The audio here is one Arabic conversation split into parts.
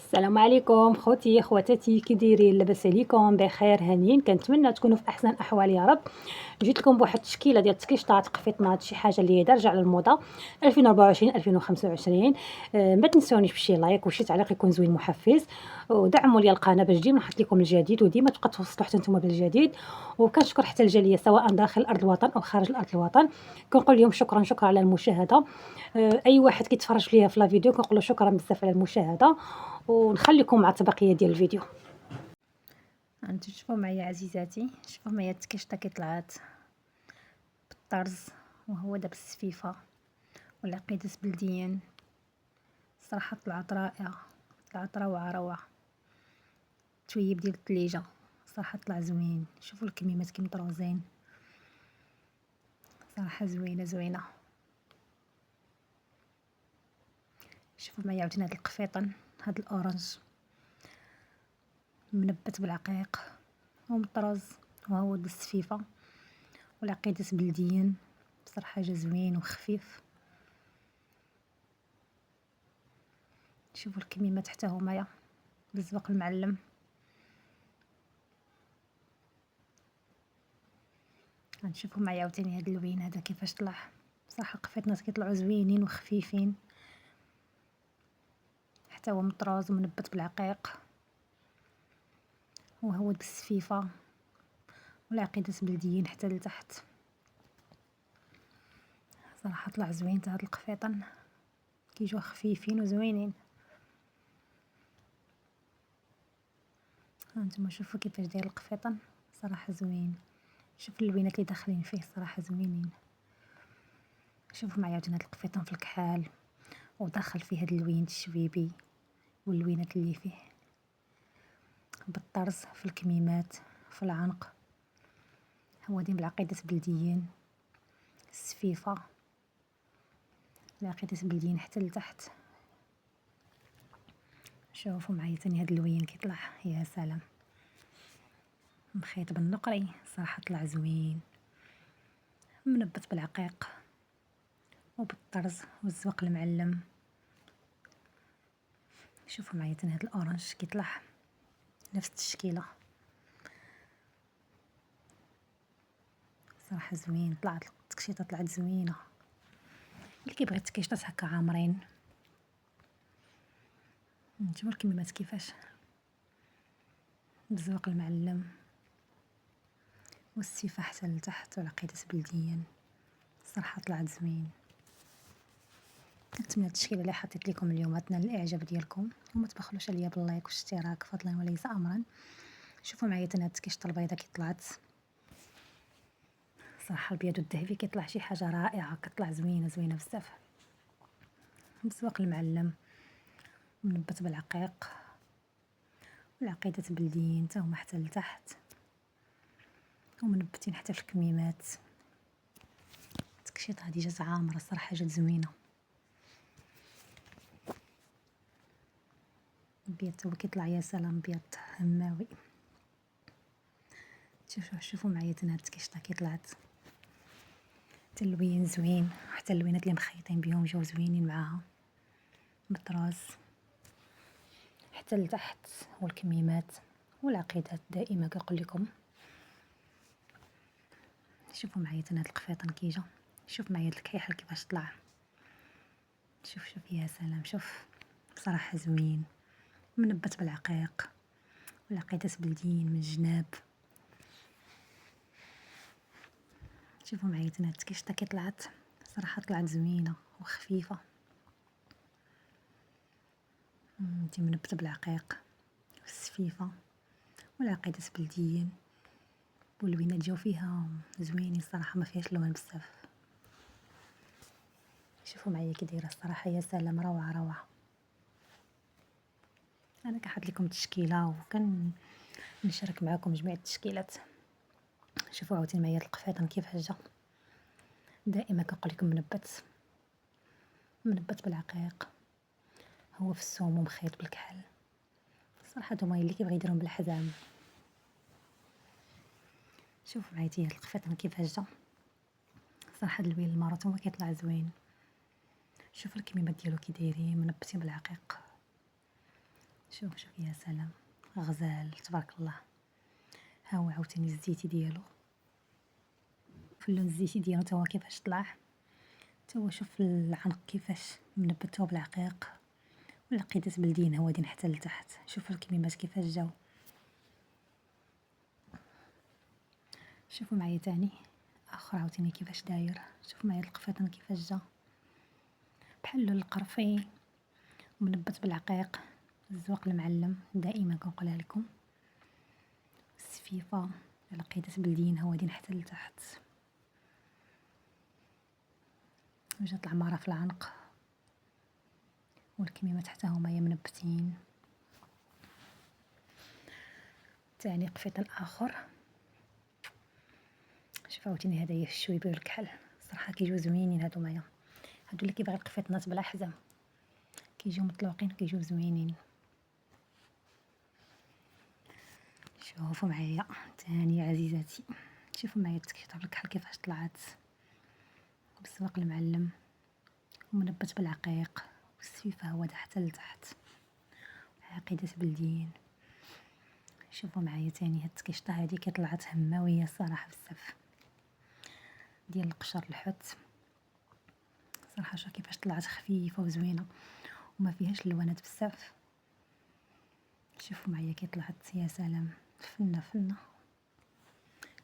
السلام عليكم خوتي خواتاتي، كي دايرين؟ لاباس عليكم؟ بخير هانيين؟ كنتمنى تكونوا في احسن احوال يا رب. جيت لكم بواحد التشكيله ديال التكيشطات قفيطنات، شي حاجه اللي هي دارجه على الموضه 2024 2025. ما تنسونيش بشي لايك وشي تعليق يكون زوين محفز، ودعموا لي القناه باش ديما نحط لكم الجديد وديما تبقى توصلوا حتى نتوما بالجديد. وكنشكر حتى الجاليه سواء داخل ارض الوطن او خارج الارض الوطن، كنقول لهم شكرا على المشاهده. اي واحد كيتفرج فيا في لا فيديو كنقول له شكرا بزاف على المشاهده، ونخليكم مع البقيه ديال الفيديو. انتو شوفوا معايا عزيزاتي، شوفوا معايا التكيشطه كي طلعت بالطرز وهو دابا السفيفه والعقيدات بلديين. صراحه طلعت رائعه، طلعت روعه. تويب ديال الثليجه صراحه طلع زوين. شوفوا الكميمات كي مطروزين، صراحه زوينه. شوفوا معايا عاوتاني هاد القفيطن، هاد الاورنج منبت بالعقيق ومطرز، وهو د السفيفه والعقيدات بلديين. بصراحه جا زوين وخفيف. شوفوا الكميمات حتى همايا بالزبق المعلم. غنشوفوا معايا عاوتاني هاد اللوين هذا كيفاش طلع. صراحه قفيطنات كيطلعوا زوينين وخفيفين، حتى هو مطروز ومنبت بالعقيق، وهو د السفيفه والعقيدات بلديين حتى لتحت. صراحه طلع زوين هاد القفيطن، كيجيو خفيفين وزوينين. هانتوما شوفوا كيفاش داير القفيطن، صراحه زوين. شوف اللوينات اللي داخلين فيه صراحه زوينين. شوفوا معايا عاوتاني هاد القفيطن في الكحال، وداخل فيه هاد اللوين الشبيبي واللوينات اللي فيه بالطرز في الكميمات في العنق. هوادين بالعقيدات بلديين، السفيفه العقيدات بلديين حتى لتحت. شوفوا معايا تاني هاد اللوين كيطلع، يا سلام، مخيط بالنقري. صراحه طلع زوين، منبت بالعقيق وبالطرز والزوق المعلم. شوفوا معايا تاني هاد الاورنج كيطلع نفس التشكيله. صراحه زوين، طلعت التكشيطه طلعت زوينه. اللي كيبغي التكيشطات هكا عامرين، نتوما الكميمات كيفاش بالزوق المعلم والسيفه حتى لتحت والعقيدات بلديين. صراحه طلعت زوين. كنتمنى التشكيله اللي حطيت لكم اليوم تنال الاعجاب ديالكم، وما تبخلوش عليا باللايك والاشتراك فضلا وليس امرا. شوفوا معايا تاني هاد التكيشطه البيضاء كي طلعت. صراحه الابيض والذهبي كيطلع شي حاجه رائعه، كتطلع زوينه بزاف. مسواق المعلم منبت بالعقيق والعقيدات بلديين تا هما حتى لتحت، ومنبتين حتى في الكميمات. التكشيط هادي جات عامره، الصراحه جات زوينه. البيض هو كيطلع، يا سلام، بيض هماوي. شوفوا معايا تاني هاد التكشيطه كي طلعت، حتى اللوين زوين، حتى اللوينات اللي مخيطين بهم جاو زوينين معاها مطراز حتى لتحت، والكميمات والعقيدات دائما كنقول لكم. شوفوا معايا تاني هاد القفيطن كيجا. شوف معايا هاد الكحيحل كيفاش طلع. شوف يا سلام، شوف بصراحه زوين، منبت بالعقيق والعقيدات بلديين من الجناب. شوفوا معايا تاني هاد التكيشطه كي طلعت، صراحه طلعت زوينه وخفيفه. انتي منبت بالعقيق والسفيفه والعقيدات بلديين، واللوينات جاو فيها زوينين صراحه، ما فيهاش لون بزاف. شوفوا معايا كي دايره، الصراحه يا سلام، روعه. انا كنحط لكم التشكيله وكنشارك معكم جميع التشكيلات. شوفوا عاوتاني معايا القفيطن كيفاش جا. دائما كنقول لكم منبت بالعقيق، هو في السوم ومخيط بالكحل. صراحه هما اللي كيبغي يديرهم بالحزام. شوفوا معايا هاد القفيطن كيفاش جا. صراحه هاد اللوين الماروت هو كيطلع زوين. شوفوا الكميمات ديالو كي دايرين منبتين بالعقيق. شوف يا سلام، غزال تبارك الله. ها هو عاوتاني الزيتي ديالو، في اللون الزيتي ديالو تا هو كيفاش طلع، تا هو شوف العنق كيفاش منبتو بالعقيق، والعقيدات بلديين هوادين حتى لتحت. شوفوا الكميمات كيفاش جاو. شوفوا معايا تاني اخر عاوتاني كيفاش داير. شوفوا معايا القفيطان كيفاش جا، بحال القرفي منبت بالعقيق. الزواق المعلم دائما كنقولها لكم، السفيفه، العقيدات بلديين هوادين حتى لتحت، وجات العماره في العنق، والكميمات حتى هما منبتين. تاني قفيطان اخر. شوف عاوتاني هدايا في الشويبه والكحل، صراحه كيجيو زوينين هادو معايا. هادو اللي كيبغي القفيطنات بلا حزام كيجيو مطلوقين، كيجيو زوينين. شوفوا معايا تاني عزيزاتي، شوفوا معايا التكشيطه بالكحل كيفاش طلعت بالسواق المعلم، ومنبت بالعقيق، والسفيفه هواده حتى لتحت، عقيدات بلديين. شوفوا معايا تاني هاد التكشطه هادي كي طلعت هماويه الصراحه بزاف، ديال القشر الحوت. صراحه شوف كيفاش طلعت خفيفه وزوينه وما فيهاش اللوانات بزاف. شوفوا معايا كي طلعت، يا سلام، فنه فنه.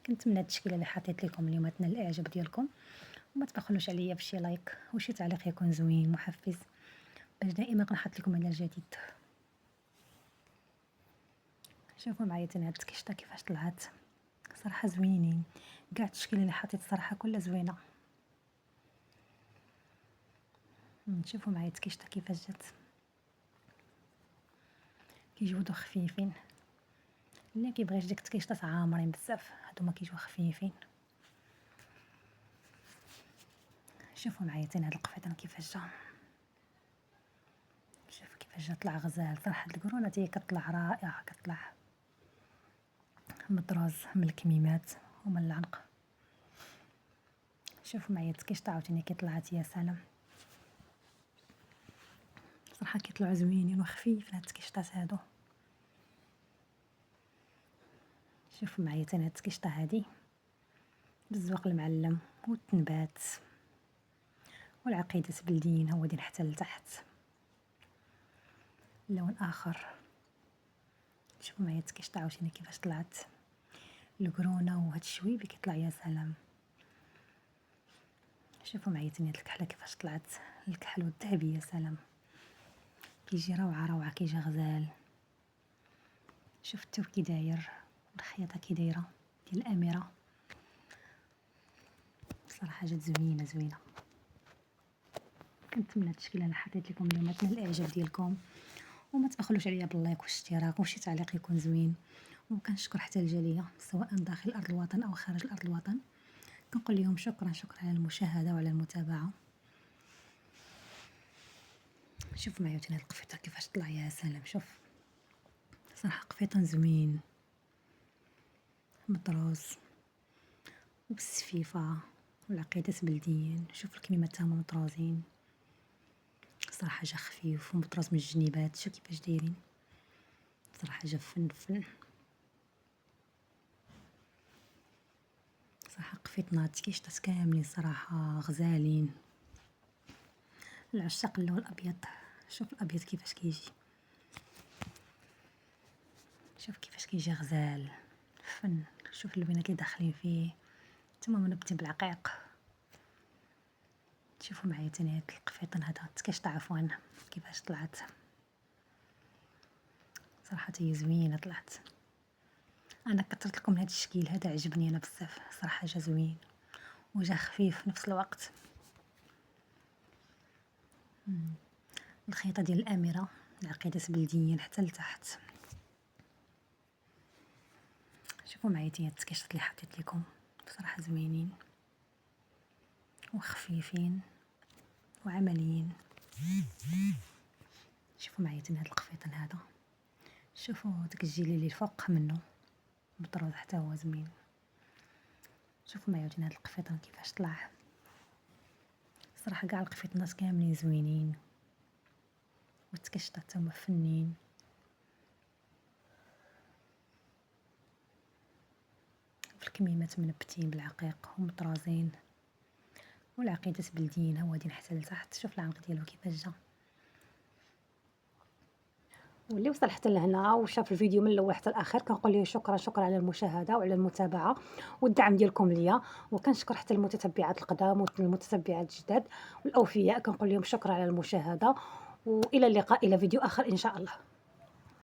كنتمنى هاد التشكيله اللي حطيت لكم اليوم تنال الاعجاب ديالكم، وما تبخلوش عليا بشي لايك وشي تعليق يكون زوين محفز، باش دائما كنحط لكم على الجديد. شوفوا معايا تاني هاد التكشطه كيفاش طلعت، صراحه زوينين كاع التشكيله اللي حطيت صراحه كلها زوينه. شوفوا معايا التكشطه كيفاش جات، كيجودو خفيفين. اللي كيبغيش ديك التكشطات عامرين بزاف، هادو ما كيجيو خفيفين. شوفوا معايا تاني هاد القفيطان كيفاش جا، شوف كيفاش جا طلع غزال. صراحه هاد القرونه هي كتطلع رائعه، كتطلع مطروز من الكميمات ومن العنق. شوفوا معايا التكشطه عاوتاني كي طلعت، يا سلام، صراحه كيطلعوا زوينين وخفيفين هاد التكشطات هادو. شوفوا معايا تاني هاد التكشطه هادي بالزواق المعلم والتنبات والعقيدات بلديين هوادين حتى لتحت. لون اخر. شوفوا معايا التكشطه عاوتاني كيفاش طلعت، القرونه وهاد الشويبي كيطلع، يا سلام. شوفوا معايا تاني هاد الكحله كيفاش طلعت، الكحل والذهبي، يا سلام، كيجي روعه روعه، كيجي غزال. شوف التوب كي داير، والخياطه كي دايره ديال الاميره، صراحه جات زوينه زوينه. كنتمنى التشكيله اللي حطيت لكم اليوم تنال الاعجاب ديالكم، وما تبخلوش عليا باللايك والاشتراك وشي تعليق يكون زوين. وكنشكر حتى الجاليه سواء داخل ارض الوطن او خارج ارض الوطن، كنقول لهم شكرا على المشاهده وعلى المتابعه. شوف معايا هاد القفيطه كيفاش طلع، يا سلام. شوف صراحه قفيطان زوين مطروز وبالسفيفه والعقيدات بلديين. شوف الكميمات تاهما مطروزين، صراحه جا خفيف ومطروز من الجنيبات. شوف كيفاش دايرين، صراحه جا فن فن. صراحه قفيطنات كيشطات كاملين صراحه غزالين. العشاق اللون الابيض، شوف الابيض كيفاش كيجي، شوف كيفاش كيجي غزال فن. شوف اللبنات اللي داخلين فيه تما منبتين بالعقيق. شوفوا معايا تاني هاد القفيطان هذا التكشطه عفوا كيفاش طلعت، صراحه هي زوينه طلعت. انا كثرت لكم هاد الشكل هذا، عجبني انا بزاف صراحه، جا زوين وجا خفيف في نفس الوقت. الخيطه ديال الاميره، العقيدات بلديين حتى لتحت. شوفوا معايا تاني التكشطات اللي حطيت لكم، بصراحه زوينين وخفيفين وعمليين. شوفوا معايا تاني هاد القفيطان هذا، شوفوا داك الجيلي اللي الفوق منه مطروز حتى هو زوين. شوفوا معايا تاني هاد القفيطان كيفاش طلع، صراحه كاع القفيطنات كاملين زوينين، والتكشطات تما فنين. في الكميمات منبتين بالعقيق ومطرازين، والعقيدات بلديين هوادين حتى لتحت. شوف العنق ديالو كيفاش جا. واللي وصل حتى لهنا وشاف الفيديو من الاول حتى الاخر كنقول له شكرا على المشاهده وعلى المتابعه والدعم ديالكم ليا، وكنشكر حتى المتتبعات القدام والمتتبعات الجداد والاوفياء، كنقول لهم شكرا على المشاهده، والى اللقاء الى فيديو اخر ان شاء الله.